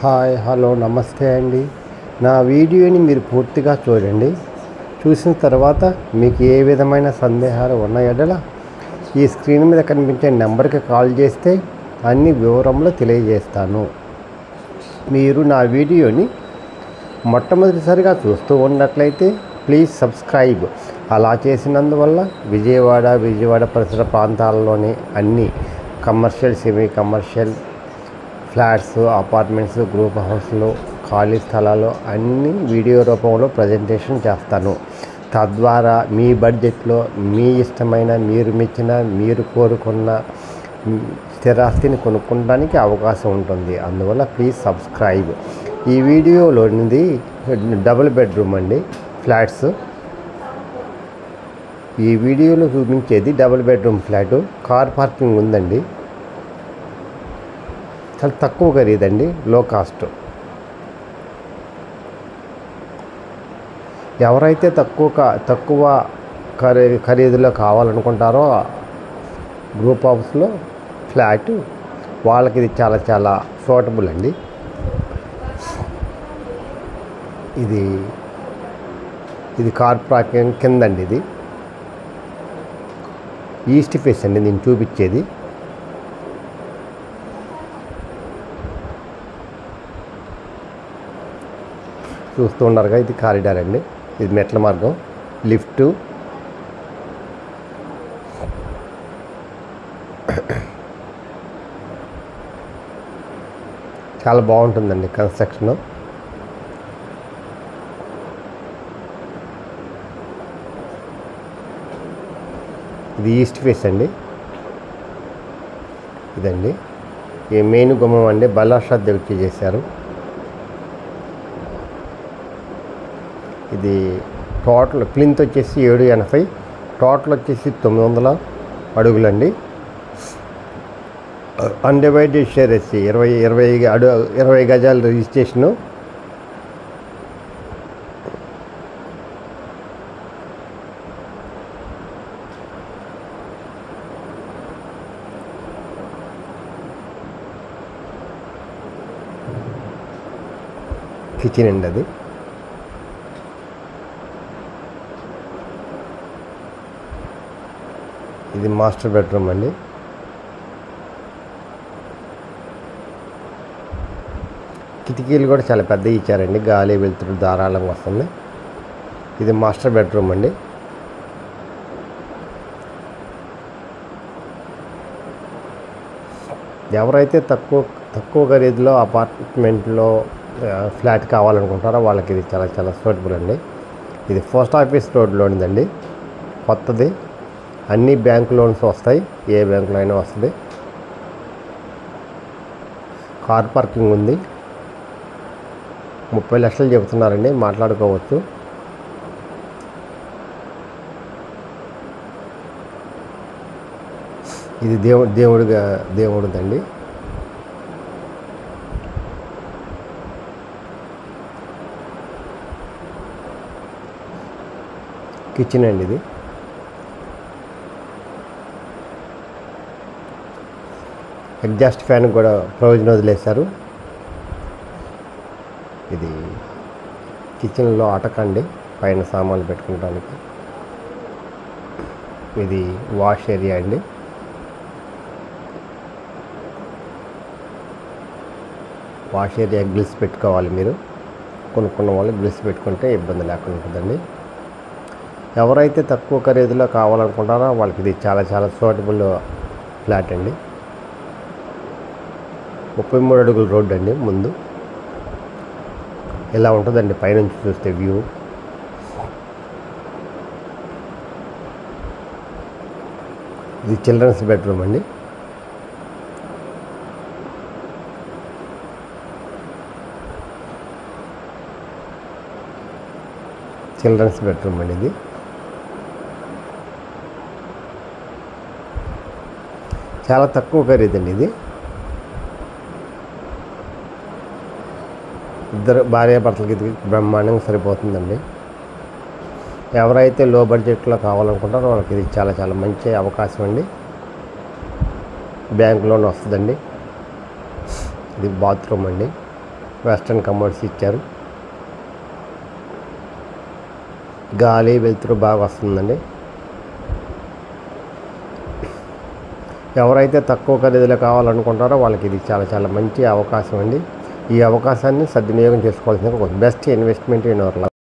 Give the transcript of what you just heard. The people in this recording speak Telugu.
హాయ్ హలో నమస్తే అండి. నా వీడియోని మీరు పూర్తిగా చూడండి. చూసిన తర్వాత మీకు ఏ విధమైన సందేహాలు ఉన్న ఎడల ఈ స్క్రీన్ మీద కనిపించే నెంబర్కి కాల్ చేస్తే అన్ని వివరములు తెలియజేస్తాను. మీరు నా వీడియోని మొట్టమొదటిసారిగా చూస్తూ ఉన్నట్లయితే ప్లీజ్ సబ్స్క్రైబ్. అలా చేసినందువల్ల విజయవాడ పరిసర ప్రాంతాల్లోని అన్ని commercial, semi commercial flats, apartments, group హౌస్లు, ఖాళీ స్థలాలు అన్నీ వీడియో రూపంలో ప్రజెంటేషన్ చేస్తాను. తద్వారా మీ బడ్జెట్లో మీ ఇష్టమైన, మీరు మెచ్చిన, మీరు కోరుకున్న స్థిరాస్తిని కొనుక్కోవడానికి అవకాశం ఉంటుంది. అందువల్ల ప్లీజ్ సబ్స్క్రైబ్. ఈ వీడియోలోనిది డబుల్ బెడ్రూమ్ అండి, ఫ్లాట్స్. ఈ వీడియోలో చూపించేది double bedroom flat. Car parking ఉందండి. చాలా తక్కువ ఖరీదండి, లో కాస్ట్. ఎవరైతే తక్కువ ఖరీదులో కావాలనుకుంటారో గ్రూప్ హౌస్లో ఫ్లాట్, వాళ్ళకి ఇది చాలా సూటబుల్ అండి. ఇది కార్ పార్కింగ్ కిందండి. ఇది ఈస్ట్ ఫేస్ అండి నేను చూపించేది. చూస్తూ ఉన్నారుగా, ఇది కారిడార్ అండి. ఇది మెట్ల మార్గం, లిఫ్ట్. చాలా బాగుంటుందండి కన్స్ట్రక్షన్. ఇది ఈస్ట్ ఫేస్ అండి. ఇదండి ఈ మెయిన్ గుమ్మం అండి. బల్లాషా దేవుడికి చేశారు. ఇది టోటల్ ప్లింత్ వచ్చేసి 780, టోటల్ వచ్చేసి 900 అడుగులండి. అన్డివైడెడ్ షేర్ వచ్చి 20 గజాల రిజిస్ట్రేషను. కిచెన్ అండి అది. ఇది మాస్టర్ బెడ్రూమ్ అండి. కిటికీలు కూడా చాలా పెద్దవి ఇచ్చారండి, గాలి వెలుతురు ధారాళంగా వస్తుంది. ఇది మాస్టర్ బెడ్రూమ్ అండి. ఎవరైతే తక్కువ ఖరీదులో అపార్ట్మెంట్లో ఫ్లాట్ కావాలనుకుంటారో వాళ్ళకి ఇది చాలా సూటబుల్ అండి. ఇది పోస్ట్ ఆఫీస్ రోడ్లోనిదండి, కొత్తది. అన్ని బ్యాంక్ లోన్స్ వస్తాయి, ఏ బ్యాంకులో అయినా వస్తుంది. కార్ పార్కింగ్ ఉంది. 30 లక్షలు చెబుతున్నారండి, మాట్లాడుకోవచ్చు. ఇది దేవుడిదండి. కిచెన్ అండి. ఇది ఎగ్జాస్ట్ ఫ్యాన్ కూడా ప్రొవిజన్ వదిలేశారు. ఇది కిచెన్లో అటకండి, పైన సామాన్లు పెట్టుకోవడానికి. ఇది వాష్ ఏరియా అండి. వాష్ ఏరియా గ్రిల్స్ పెట్టుకోవాలి. మీరు కొనుక్కున్న వాళ్ళు గ్రిల్స్ పెట్టుకుంటే ఇబ్బంది లేకుండా ఉంటుందండి. ఎవరైతే తక్కువ ఖరీదులో కావాలనుకుంటారో వాళ్ళకి ఇది చాలా సూటబుల్ ఫ్లాట్ అండి. 33 అడుగుల రోడ్డు అండి. ముందు ఇలా ఉంటుందండి పైనుంచి చూస్తే వ్యూ. ఇది చిల్డ్రన్స్ బెడ్రూమ్ అండి. చిల్డ్రన్స్ బెడ్రూమ్ అండి. ఇది చాలా తక్కువ ఖరీదండి. ఇది ఇద్దరు భార్యాభర్తలకి ఇది బ్రహ్మాండంగా సరిపోతుందండి. ఎవరైతే లో బడ్జెట్లో కావాలనుకుంటారో వాళ్ళకి ఇది చాలా మంచి అవకాశం అండి. బ్యాంక్ లోన్ వస్తుందండి. ఇది బాత్రూమ్ అండి. వెస్ట్రన్ కమోడ్స్ ఇచ్చారు. గాలి వెలుతురు బాగా వస్తుందండి. ఎవరైతే తక్కువ ఖరీదులో కావాలనుకుంటారో వాళ్ళకి ఇది చాలా మంచి అవకాశం అండి. ఈ అవకాశాన్ని సద్వినియోగం చేసుకోవాల్సిన best investment in our life.